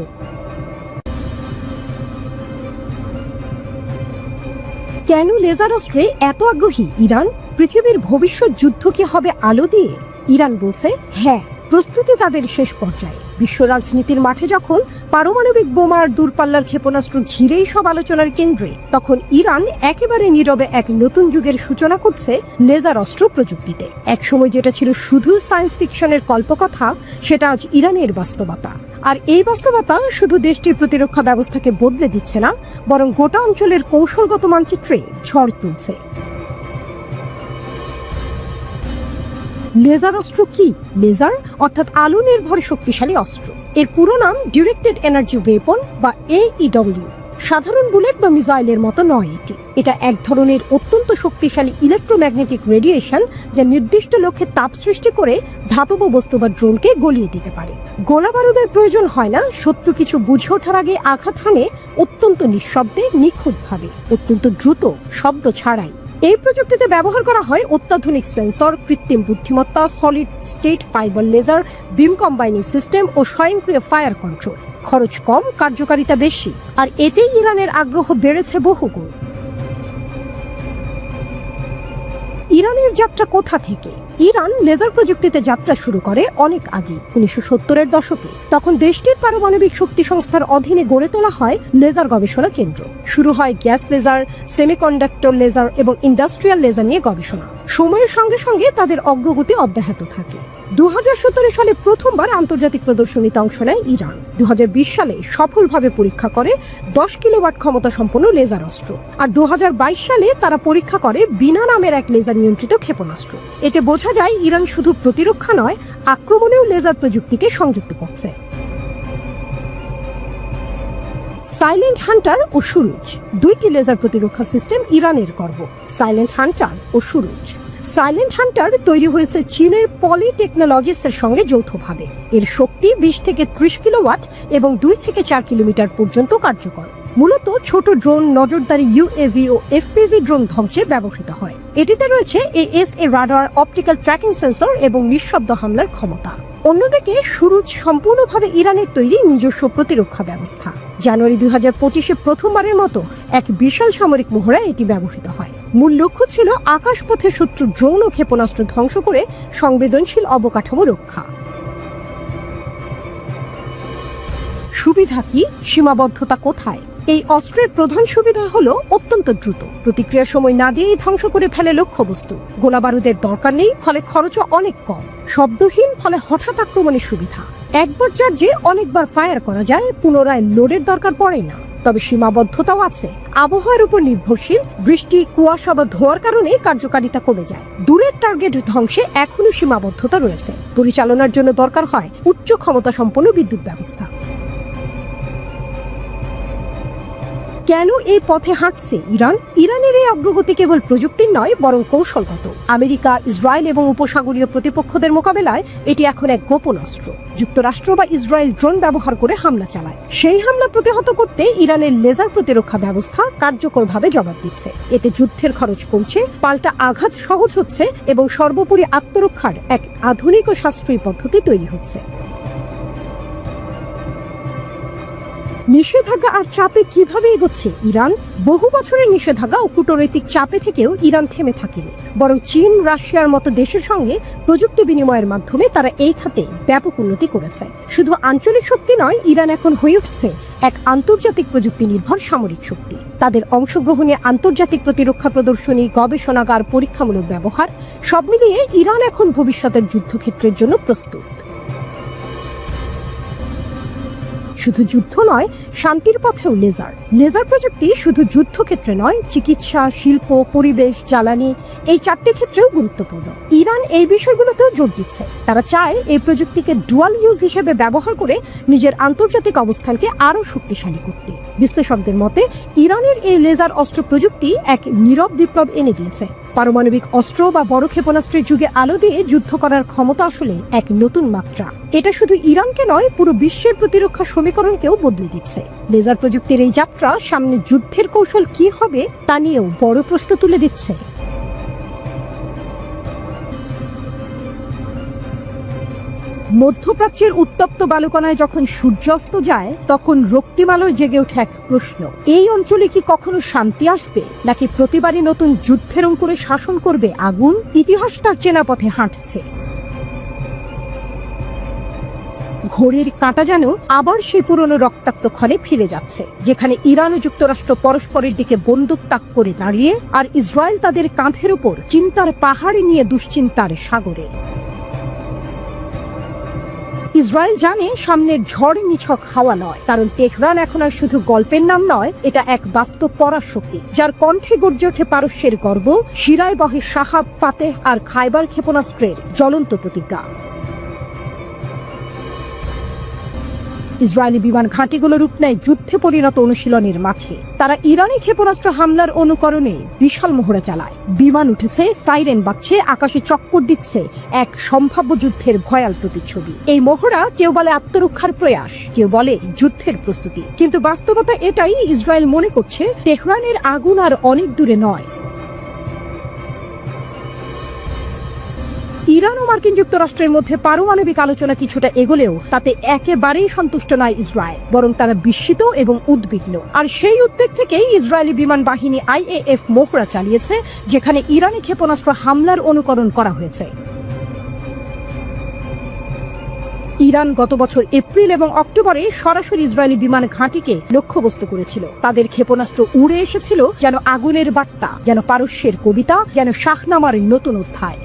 S1: কেন লেজার অস্ত্রে এত আগ্রহী ইরান? পৃথিবীর ভবিষ্যৎ যুদ্ধ কি হবে আলো দিয়ে? ইরান বলছে, হ্যাঁ, প্রস্তুতি তাদের শেষ পর্যায়ে। বিশ্ব রাজনীতির মাঠে যখন পারমাণবিক বোমার দূরপাল্লার ক্ষেপণাস্ত্র ঘিরেই সব আলোচনার কেন্দ্রে, তখন ইরান একেবারে নীরবে এক নতুন যুগের সূচনা করছে লেজার অস্ত্র প্রযুক্তিতে। একসময় যেটা ছিল শুধু সায়েন্স ফিকশনের কল্পকথা, সেটা আজ ইরানের বাস্তবতা। আর এই বাস্তবতা শুধু দেশটির প্রতিরক্ষা ব্যবস্থাকে বদলে দিচ্ছে না, বরং গোটা অঞ্চলের কৌশলগত মানচিত্রে ঝড় তুলছে। লেজার অস্ত্র কি? লেজার অর্থাৎ আলো নির্ভর শক্তিশালী অস্ত্র। এর পুরো নাম ডিরেক্টেড এনার্জি ওয়েপন বা AEW। সাধারণ বুলেট বা মিসাইলের মতো নয় এটা এক ধরনের অত্যন্ত শক্তিশালী ইলেকট্রোম্যাগনেটিক রেডিয়েশন, যা নির্দিষ্ট লক্ষ্যে তাপ সৃষ্টি করে ধাতব বস্তু বা ড্রোনকে গলিয়ে দিতে পারে। গোলা বারুদের প্রয়োজন হয় না, শত্রু কিছু বুঝে ওঠার আগে আঘাত হানে অত্যন্ত নিঃশব্দে, নিখুঁতভাবে, অত্যন্ত দ্রুত, শব্দ ছাড়াই। এই প্রযুক্তিতে ব্যবহার করা হয় অত্যাধুনিক সেন্সর, কৃত্রিম বুদ্ধিমত্তা, সলিড স্টেট ফাইবার লেজার, বিম কম্বাইনিং সিস্টেম ও স্বয়ংক্রিয় ফায়ার কন্ট্রোল। খরচ কম, কার্যকারিতা বেশি, আর এতেই ইরানের আগ্রহ বেড়েছে বহুগুণ। ইরানের যাত্রা কোথা থেকে? ইরান লেজার প্রযুক্তিতে যাত্রা শুরু করে অনেক আগে, 1970-এর দশকে। তখন দেশটির পারমাণবিক শক্তি সংস্থার অধীনে গড়ে তোলা হয় লেজার গবেষণা কেন্দ্র। শুরু হয় গ্যাস লেজার, সেমিকন্ডাক্টর লেজার এবং ইন্ডাস্ট্রিয়াল লেজার নিয়ে গবেষণা। সময়ের সঙ্গে সঙ্গে তাদের অগ্রগতি অব্যাহত থাকে। 2017 সালে প্রথমবার আন্তর্জাতিক প্রদর্শনীতে অংশ নেয় ইরান। 2020 সালে সফলভাবে পরীক্ষা করে 10 কিলোওয়াট ক্ষমতা সম্পন্ন লেজার অস্ত্র। আর 2022 সালে তারা পরীক্ষা করে বিনা নামের এক লেজার নিয়ন্ত্রিত ক্ষেপণাস্ত্র। এতে বোঝা যায় ইরান শুধু প্রতিরক্ষা নয়, আক্রমণেও লেজার প্রযুক্তিকে সংযুক্ত করছে। সাইলেন্ট হান্টার ও সুরুজ, দুইটি লেজার প্রতিরক্ষা সিস্টেম ইরানের গর্ব। সাইলেন্ট হান্টার ও সুরুজ। সাইলেন্ট হান্টার তৈরি হয়েছে চীনের পলি টেকনোলজিসের সঙ্গে যৌথভাবে। এর শক্তি 20 থেকে 30 কিলোওয়াট এবং 2 থেকে 4 কিলোমিটার পর্যন্ত কার্যকর। মূলত ছোট ড্রোন, নজরদারি UAV ও FPV ড্রোন ধ্বংসে ব্যবহৃত হয়। এটিতে রয়েছে AESA radar, optical tracking sensor এবং নিঃশব্দ হামলার ক্ষমতা।
S2: অন্যদিকে সুরুজ সম্পূর্ণভাবে ইরানের তৈরি নিজস্ব প্রতিরক্ষা ব্যবস্থা। জানুয়ারি 2025-এ প্রথমবারের মতো এক বিশাল সামরিক মহড়ায় এটি ব্যবহৃত হয়। মূল লক্ষ্য ছিল আকাশপথে শত্রুর ড্রোন ও ক্ষেপণাস্ত্র ধ্বংস করে সংবেদনশীল অবকাঠামো রক্ষা। সুবিধা কি, সীমাবদ্ধতা কোথায়? এই অস্ত্রের প্রধান সুবিধা হলো অত্যন্ত দ্রুত প্রতিক্রিয়ার সময় না দিয়েই ধ্বংস করে ফেলে লক্ষ্যবস্তু। গোলা বারুদের দরকার নেই, ফলে খরচও অনেক কম। শব্দহীন, ফলে হঠাৎ আক্রমণের সুবিধা। একবার চার্জে অনেকবার ফায়ার করা যায়, পুনরায় লোডের দরকার পড়ে না। তবে সীমাবদ্ধতাও আছে। আবহাওয়ার উপর নির্ভরশীল, বৃষ্টি, কুয়াশা বা ধোঁয়ার কারণে কার্যকারিতা কমে যায়। দূরের টার্গেট ধ্বংসে এখনো সীমাবদ্ধতা রয়েছে। পরিচালনার জন্য দরকার হয় উচ্চ ক্ষমতা সম্পন্ন বিদ্যুৎ ব্যবস্থা। কেন এই পথে হাঁটছে ইরান? ইরানের এই অগ্রগতি কেবল প্রযুক্তির নয়, বরং কৌশলগত। আমেরিকা, ইসরায়েল এবং উপসাগরীয় প্রতিপক্ষদের মোকাবেলায় এটি এখন এক গোপন অস্ত্র। যুক্তরাষ্ট্র বা ইসরায়েল ড্রোন ব্যবহার করে হামলা চালায়। সেই হামলা প্রতিহত করতে ইরানের লেজার প্রতিরক্ষা ব্যবস্থা কার্যকরভাবে জবাব দিচ্ছে। এতে যুদ্ধের খরচ কমছে, পাল্টা আঘাত সহজ হচ্ছে এবং সর্বোপরি আত্মরক্ষার এক আধুনিক ও সাশ্রয়ী পদ্ধতি তৈরি হচ্ছে। নিষেধাজ্ঞা আর চাপে কিভাবে এগোচ্ছে ইরান? বহু বছরের নিষেধাজ্ঞা ও কূটনৈতিক চাপে থেকেও ইরান থেমে থাকেনি, বরং চীন, রাশিয়ার মতো দেশের সঙ্গে প্রযুক্তি বিনিময়ের মাধ্যমে তারা এই খাতে ব্যাপক উন্নতি করেছে। শুধু আঞ্চলিক শক্তি নয়, ইরান এখন হয়ে উঠছে এক আন্তর্জাতিক প্রযুক্তি নির্ভর সামরিক শক্তি। তাদের অংশগ্রহণে আন্তর্জাতিক প্রতিরক্ষা প্রদর্শনী, গবেষণাগার, পরীক্ষামূলক ব্যবহার সব মিলিয়ে ইরান এখন ভবিষ্যতের যুদ্ধক্ষেত্রের জন্য প্রস্তুত। শুধু যুদ্ধ নয়, শান্তির পথেও লেজার। লেজার প্রযুক্তি শুধু যুদ্ধক্ষেত্রে নয়, চিকিৎসা, শিল্প, পরিবেশ, জ্বালানি এই চারটি ক্ষেত্রেও গুরুত্বপূর্ণ। ইরান এই বিষয়গুলোতেও জোর দিচ্ছে। তারা চায় এই প্রযুক্তিকে ডুয়াল ইউজ হিসেবে ব্যবহার করে নিজের আন্তর্জাতিক অবস্থানকে আরও শক্তিশালী করতে। বিশ্লেষকদের মতে ইরানের এই লেজার অস্ত্র প্রযুক্তি এক নীরব বিপ্লব এনে দিয়েছে। পারমাণবিক অস্ত্র বা বড় ক্ষেপণাস্ত্রের যুগে আলো দিয়ে যুদ্ধ করার ক্ষমতা আসলে এক নতুন মাত্রা। এটা শুধু ইরানকে নয়, পুরো বিশ্বের প্রতিরক্ষা সমীকরণকেও বদলে দিচ্ছে। লেজার প্রযুক্তির এই যাত্রা সামনে যুদ্ধের কৌশল কি হবে তা নিয়েও বড় প্রশ্ন তুলে দিচ্ছে। মধ্যপ্রাচ্যের উত্তপ্ত বালুকণায় যখন সূর্যাস্ত যায়, তখন রক্তিমালয় জেগে ওঠে এক প্রশ্ন: এই অঞ্চলে কি কখনো শান্তি আসবে, নাকি প্রতিবারই নতুন যুদ্ধের অঙ্কুরে শাসন করবে আগুন? ইতিহাস তার চেনা পথে হাঁটছে। ঘড়ির কাঁটা যেন আবার সেই পুরনো রক্তাক্ত ক্ষণে ফিরে যাচ্ছে, যেখানে ইরান ও যুক্তরাষ্ট্র পরস্পরের দিকে বন্দুক তাক করে দাঁড়িয়ে, আর ইসরায়েল তাদের কাঁধের উপর চিন্তার পাহাড়ে নিয়ে দুশ্চিন্তার সাগরে। ইসরায়েল জানে সামনের ঝড় নিছক হাওয়া নয়, কারণ তেহরান এখন আর শুধু গল্পের নাম নয়, এটা এক বাস্তব পরাশক্তি, যার কণ্ঠে গর্জে ওঠে পারস্যের গর্ব, শিরায় বহে সাহাব, ফাতেহ আর খায়বার ক্ষেপণাস্ত্রের জ্বলন্ত প্রতিজ্ঞা। ইসরায়েলি বিমান ঘাঁটিগুলো রূপ নেয় যুদ্ধে পরিণত অনুশীলনের মাঠে। তারা ইরানি ক্ষেপণাস্ত্র হামলার অনুকরণে বিশাল মহড়া চালায়। বিমান উঠেছে, সাইরেন বাজছে, আকাশে চক্কর দিচ্ছে, এক সম্ভাব্য যুদ্ধের ভয়াল প্রতিচ্ছবি। এই মহড়া কেউ বলে আত্মরক্ষার প্রয়াস, কেউ বলে যুদ্ধের প্রস্তুতি, কিন্তু বাস্তবতা এটাই, ইসরায়েল মনে করছে তেহরানের আগুন আর অনেক দূরে নয়। ইরান ও মার্কিন যুক্তরাষ্ট্রের মধ্যে পারমাণবিক আলোচনা কিছুটা এগোলেও তাতে একেবারেই সন্তুষ্ট নয় ইসরায়েল, বরং তারা বিস্মিত এবং উদ্বিগ্ন। আর সেই উদ্বেগ থেকেই ইসরায়েলি বিমান বাহিনী IAF মহড়া চালিয়েছে, যেখানে ইরানি ক্ষেপণাস্ত্র হামলার অনুকরণ করা হয়েছে। ইরান গত বছর এপ্রিল এবং অক্টোবরে সরাসরি ইসরায়েলি বিমান ঘাঁটিকে লক্ষ্যবস্তু করেছিল। তাদের ক্ষেপণাস্ত্র উড়ে এসেছিল যেন আগুনের বার্তা, যেন পারস্যের কবিতা, যেন শাহনামার নতুন অধ্যায়।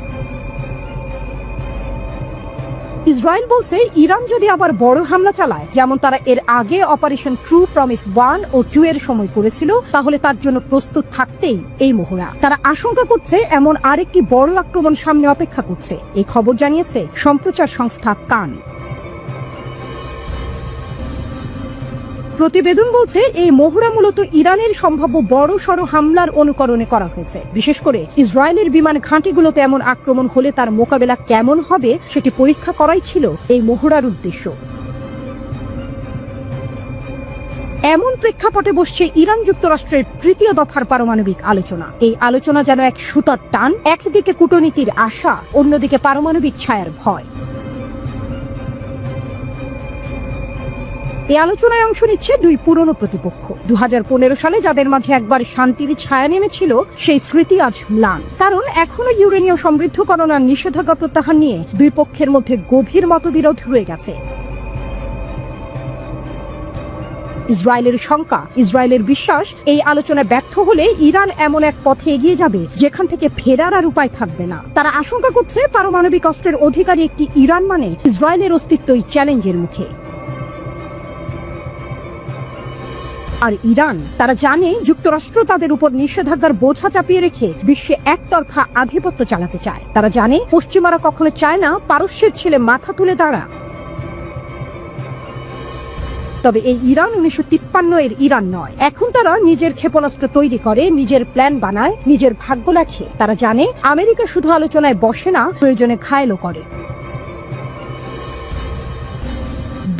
S2: ইসরায়েল বলছে ইরান যদি আবার বড় হামলা চালায়, যেমন তারা এর আগে অপারেশন ট্রু প্রমিস 1 ও 2 এর সময় করেছিল, তাহলে তার জন্য প্রস্তুত থাকতেই এই মহড়া। তারা আশঙ্কা করছে এমন আরেকটি বড় আক্রমণ সামনে অপেক্ষা করছে। এই খবর জানিয়েছে সম্প্রচার সংস্থা কান। প্রতিবেদন বলছে এই মহড়া মূলত ইরানের সম্ভাব্য বড় সড় হামলার অনুকরণে করা হয়েছে। বিশেষ করে ইসরায়েলের বিমান ঘাঁটিগুলোতে এমন আক্রমণ হলে তার মোকাবেলা কেমন হবে সেটি পরীক্ষা করাই ছিল এই মহড়ার উদ্দেশ্য। এমন প্রেক্ষাপটে বসছে ইরান যুক্তরাষ্ট্রের তৃতীয় দফার পারমাণবিক আলোচনা। এই আলোচনা যেন এক সুতার টান, একদিকে কূটনীতির আশা, অন্যদিকে পারমাণবিক ছায়ার ভয়। এই আলোচনায় অংশ নিচ্ছে দুই পুরনো প্রতিপক্ষ। 2015 সালে যাদের মাঝে একবার শান্তির ছায়া নেমেছিল, সেই স্মৃতি আজ ম্লান। কারণ এখনো ইউরেনিয়াম সমৃদ্ধকরণ আর নিষেধাজ্ঞা প্রত্যাহার নিয়ে দুই পক্ষের মধ্যে গভীর মতবিরোধ রয়ে গেছে। ইসরায়েলের শঙ্কা, ইসরায়েলের বিশ্বাস, এই আলোচনায় ব্যর্থ হলে ইরান এমন এক পথে এগিয়ে যাবে যেখান থেকে ফেরার আর উপায় থাকবে না। তারা আশঙ্কা করছে পারমাণবিক অস্ত্রের অধিকারী একটি ইরান মানে ইসরায়েলের অস্তিত্বই চ্যালেঞ্জের মুখে। আর ইরান, তারা জানে যুক্তরাষ্ট্র তাদের উপর নিষেধাজ্ঞার বোঝা চাপিয়ে রেখে বিশ্বে একতরফা আধিপত্য চালাতে চায়। তারা জানে পশ্চিমারা কখনো চায় না পারস্যের ছেলে মাথা তুলে দাঁড়া। তবে এই ইরান 1953 এর ইরান নয়। এখন তারা নিজের ক্ষেপণাস্ত্র তৈরি করে, নিজের প্ল্যান বানায়, নিজের ভাগ্য লেখে। তারা জানে আমেরিকা শুধু আলোচনায় বসে না, প্রয়োজনে ঘায়েলও করে।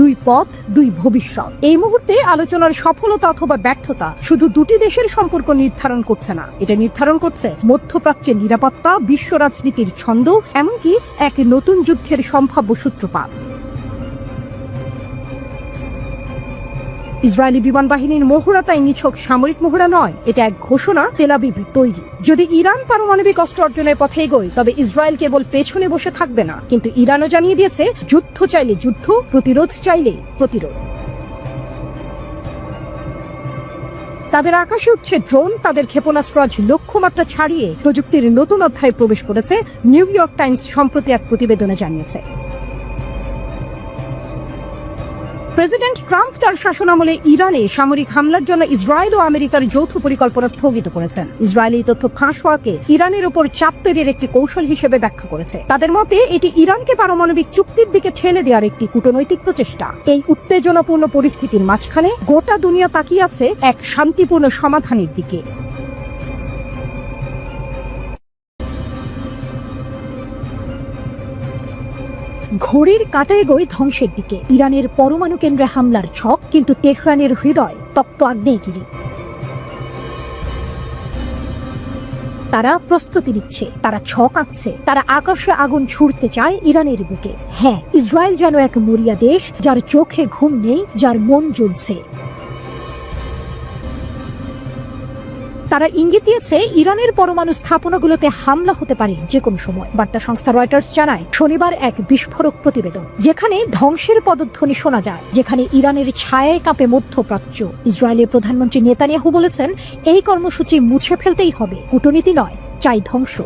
S2: দুই পথ, দুই ভবিষ্যৎ। এই মুহূর্তে আলোচনার সফলতা অথবা ব্যর্থতা শুধু দুটি দেশের সম্পর্ক নির্ধারণ করছে না, এটা নির্ধারণ করছে মধ্যপ্রাচ্যের নিরাপত্তা, বিশ্ব রাজনীতির ছন্দ, এমনকি এক নতুন যুদ্ধের সম্ভাব্য সূত্রপাত। ইসরায়েলি বিমান বাহিনীর মহড়া তাই নিছক সামরিক মহড়া নয়, এটা এক ঘোষণা তেল আবিবের তৈরি। যদি ইরান পারমাণবিক অস্ত্র অর্জনের পথে এগোয়, তবে ইসরায়েল কেবল পেছনে বসে থাকবে না, কিন্তু ইরানও জানিয়ে দিয়েছে যুদ্ধ চাইলে যুদ্ধ, প্রতিরোধ চাইলে প্রতিরোধ। তাদের আকাশে উঠছে ড্রোন, তাদের ক্ষেপণাস্ত্র আজ লক্ষ্যমাত্রা ছাড়িয়ে প্রযুক্তির নতুন অধ্যায়ে প্রবেশ করেছে, নিউ ইয়র্ক টাইমস সম্প্রতি এক প্রতিবেদনে জানিয়েছে। প্রেসিডেন্ট ট্রাম্প তার শাসনামলে ইরানে সামরিক হামলার জন্য ইসরায়েল ও আমেরিকার যৌথ পরিকল্পনা স্থগিত করেছেন। ইসরায়েল এই তথ্য ফাঁস হওয়াকে ইরানের উপর চাপ তৈরির একটি কৌশল হিসেবে ব্যাখ্যা করেছে। তাদের মতে এটি ইরানকে পারমাণবিক চুক্তির দিকে ঠেলে দেওয়ার একটি কূটনৈতিক প্রচেষ্টা। এই উত্তেজনাপূর্ণ পরিস্থিতির মাঝখানে গোটা দুনিয়া তাকিয়ে আছে এক শান্তিপূর্ণ সমাধানের দিকে। ঘড়ির কাঁটা এগোয় ধ্বংসের দিকে। ইরানের পরমাণু কেন্দ্রে হামলার ছক, কিন্তু তেহরানের হৃদয় তপ্ত আগ্নেয়গিরি। তারা প্রস্তুতি নিচ্ছে, তারা ছক আঁকছে, তারা আকাশে আগুন ছুড়তে চায় ইরানের বুকে। হ্যাঁ, ইসরায়েল যেন এক মরিয়া দেশ, যার চোখে ঘুম নেই, যার মন জ্বলছে। তারা ইঙ্গিত দিয়েছে ইরানের পরমাণু স্থাপনাগুলোতে হামলা হতে পারে যে কোনো সময়। বার্তা সংস্থা রয়টার্স জানায় শনিবার এক বিস্ফোরক প্রতিবেদন, যেখানে ধ্বংসের পদধ্বনি শোনা যায়, যেখানে ইরানের ছায়ায় কাঁপে মধ্যপ্রাচ্য। ইসরায়েলের প্রধানমন্ত্রী নেতানিয়াহু বলেছেন এই কর্মসূচি মুছে ফেলতেই হবে, কূটনীতি নয়, চাই ধ্বংস।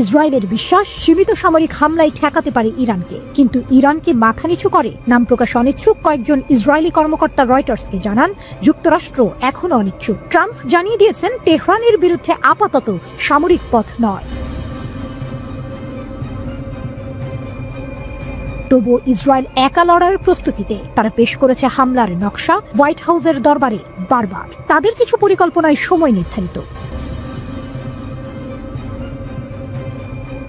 S2: ইসরায়েলের বিশ্বাস সীমিত সামরিক হামলায় ঠেকাতে পারে ইরানকে, কিন্তু ইরানকে মাথা নিচু করে নাম প্রকাশ অনিচ্ছুক কয়েকজন ইসরায়েলি কর্মকর্তা রয়টার্সকে জানান যুক্তরাষ্ট্র এখনো অনিচ্ছুক। ট্রাম্প জানিয়ে দিয়েছেন তেহরানের বিরুদ্ধে আপাতত সামরিক পথ নয়। তবুও ইসরায়েল একা লড়ার প্রস্তুতিতে। তারা পেশ করেছে হামলার নকশা হোয়াইট হাউসের দরবারে বারবার। তাদের কিছু পরিকল্পনায় সময় নির্ধারিত।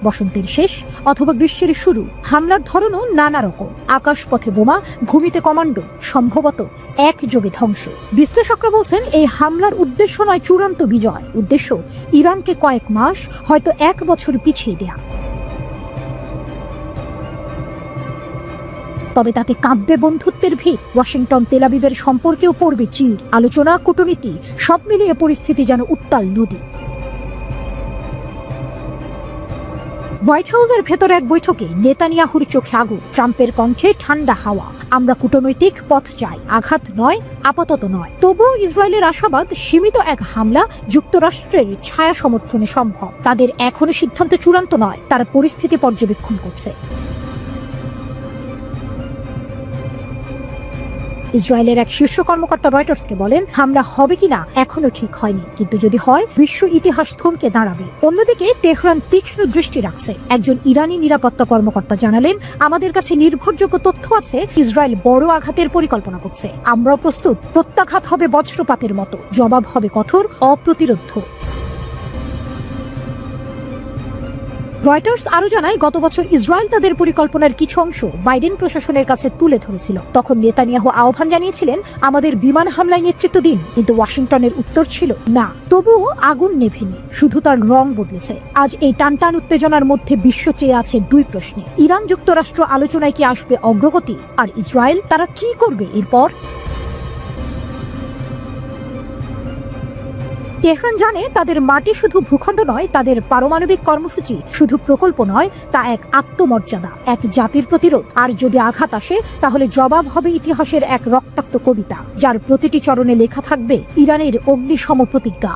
S2: বসন্তের শেষ অথবা গ্রীষ্মের শুরু। হামলার ধরনও নানা রকম, আকাশপথে বোমা, ভূমিতে কমান্ডো, সম্ভবত একযোগে ধ্বংস। বিশ্লেষকরা বলছেন এই হামলার উদ্দেশ্য নয় চূড়ান্ত বিজয়, উদ্দেশ্য ইরানকে কয়েক মাস, হয়তো 1 বছর পিছিয়ে দেয়া। তবে তাতে কাঁপবে বন্ধুত্বের ভিত। ওয়াশিংটন তেল আবিবের সম্পর্কেও পড়বে চির। আলোচনা, কূটনীতি সব মিলিয়ে পরিস্থিতি যেন উত্তাল নদী। হোয়াইট হাউসের ভেতর এক বৈঠকে নেতানিয়াহুর চোখে আগুন, ট্রাম্পের কণ্ঠে ঠান্ডা হাওয়া। আমরা কূটনৈতিক পথ চাই, আঘাত নয়, আপাতত নয়। তবুও ইসরায়েলের আশাবাদ সীমিত এক হামলা যুক্তরাষ্ট্রের ছায়া সমর্থনে সম্ভব। তাদের এখনো সিদ্ধান্ত চূড়ান্ত নয়, তারা পরিস্থিতি পর্যবেক্ষণ করছে। ইসরায়েলের এক শীর্ষ কর্মকর্তা রয়টার্সকে বলেন হামলা হবে কিনা এখনো ঠিক হয়নি, কিন্তু যদি হয় বিশ্ব ইতিহাস থমকে দাঁড়াবে। অন্যদিকে তেহরান তীক্ষ্ণ দৃষ্টি রাখছে। একজন ইরানি নিরাপত্তা কর্মকর্তা জানালেন আমাদের কাছে নির্ভরযোগ্য তথ্য আছে, ইসরায়েল বড় আঘাতের পরিকল্পনা করছে। আমরাও প্রস্তুত। প্রত্যাঘাত হবে বজ্রপাতের মতো, জবাব হবে কঠোর, অপ্রতিরোধ্য।
S1: রয়টার্স আরো জানায়, গত বছর ইসরায়েল তাদের পরিকল্পনার কিছু অংশ বাইডেন প্রশাসনের কাছে তুলে ধরেছিল। তখন নেতানিয়াহু আহ্বান জানিয়েছিলেন, আমাদের বিমান হামলায় নেতৃত্ব দিন, কিন্তু ওয়াশিংটনের উত্তর ছিল না। তবুও আগুন নেভেনি, শুধু তার রং বদলেছে। আজ এই টানটান উত্তেজনার মধ্যে বিশ্ব চেয়ে আছে দুই প্রশ্নে: ইরান যুক্তরাষ্ট্র আলোচনায় কি আসবে অগ্রগতি, আর ইসরায়েল তারা কি করবে এরপর? তেহরান জানে তাদের মাটি শুধু ভূখণ্ড নয়, তাদের পারমাণবিক কর্মসূচি শুধু প্রকল্প নয়, তা এক আত্মমর্যাদা, এক জাতির প্রতিরোধ। আর যদি আঘাত আসে, তাহলে জবাব হবে ইতিহাসের এক রক্তাক্ত কবিতা, যার প্রতিটি চরণে লেখা থাকবে ইরানের অগ্নিসম প্রতিজ্ঞা।